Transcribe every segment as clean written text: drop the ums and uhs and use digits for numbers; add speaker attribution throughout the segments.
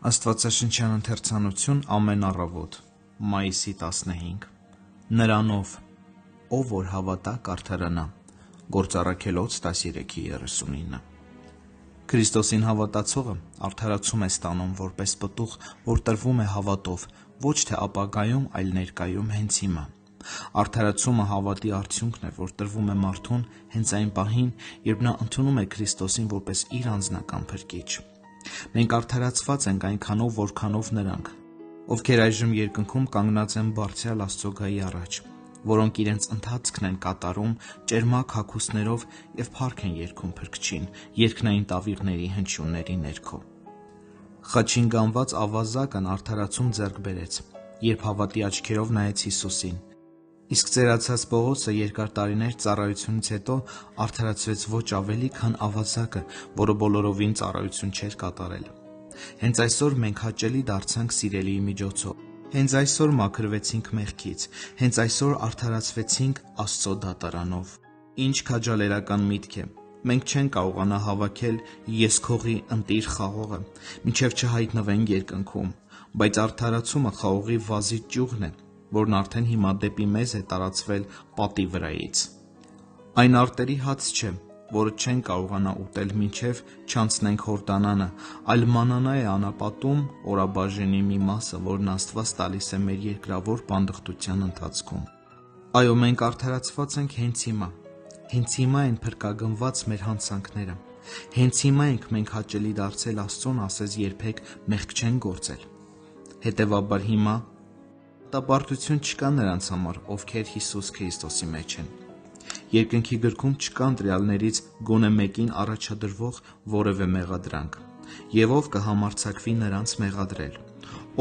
Speaker 1: Աստվածաշնչյան ընթերցանություն ամեն առավոտ, մայիսի 15 Նրանով, ով որ հավատա կարդարանա, Գործառաքելոց 13:39 Քրիստոսին հավատացողը արդարացում է ստանում որպես պտուղ, որ տրվում է հավատով, ոչ թե ապագայում, այլ ներկայում հենց հիմա։ Արդարացումը հավատի արդյունքն է, որ տրվում է մարդուն հենց այն պահին, երբ նա ընդունում է Քրիստոսին որպես իր անձնական փրկիչ։ Մենք արդարացված ենք այնքանով, որքանով նրանք, ովքեր այժմ երկնքում կանգնած են Բարձրյալ Աստծոյի առաջ, որոնք իրենց ընթացքն են կատարում ճերմակ հագուստներով և փառք են երգում Փրկչին երկնային տավիղների հնչյունների ներքո։ Խաչին գանված ավազակն արդարացում ձեռք բերեց, երբ հավատի աչքերով նայեց Հիսուսին, իսկ ծերացած Պողոսը երկար տարիներ ծառայությունից հետո արդարացվեց ոչ ավելի, քան ավազակը, որը բոլորովին ծառայություն չէր կատարել։ Հենց այսօր մենք հաճելի դարձանք սիրելիի միջոցով, հենց այսօր մաքրվեցինք մեղքից, հենց այսօր արդարացվեցինք Աստծո դատարանով։ Ինչ քաջալերական միտք է։ Մենք չենք կարողանա հավաքել ես քողի ընտիր խաղողը, մինչև չհայտնվենք երկնքում, բայց արդարացումը խաղողի վազի ճյուղն է, որն արդեն հիմա դեպի մեզ է տարածվել պատի վրայից։ Այն արտերի հաց չէ, որը չենք կարողանա ուտել մինչև չանցնենք Հորդանանը, այլ մանանա է անապատում օրաբաժինի մի մասը, որն Աստված տալիս է մեր երկրավոր բանդխտության ընթացքում։ Այո, մենք արդարացված ենք հենց հիմա են փրկագնված մեր հանցանքները, հենց հիմա ենք մենք հաճելի դարձել Աստծուն ասես երբեք մեղք չեն գործել։ Հետևաբար հիմա դատապարտություն չկա նրանց համար, ովքեր Հիսուս Քրիստոսի մեջ են։ Երկնքի գրքում չկա ընտրյալներից գոնե մեկին առաջադրվող որևէ մեղադրանք, և ով կհամարձակվի նրանց մեղադրել,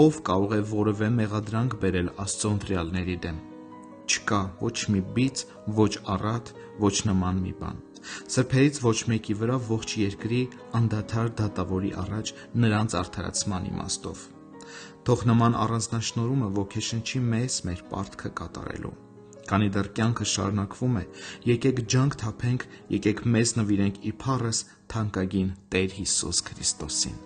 Speaker 1: ով կարող է որևէ մեղադրանք բերել Աստծո ընտրյալների դեմ։ Չկա ոչ մի բիծ, ոչ առատ, ոչ նման մի բան։ Սրբերից ոչ մեկի վրա ողջ երկրի անդադար դատավորի առաջ նրանց արդարացման իմաստով։ Թող նման առանձնաշնորհումը ոգեշնչի մեզ մեր պարտքը կատարելու։ Քանի դեռ կյանքը շարունակվում է, եկեք ջանք թափենք, եկեք մեզ նվիրենք իբարս թանկագին Տեր Հիսուս Քրիստոսին։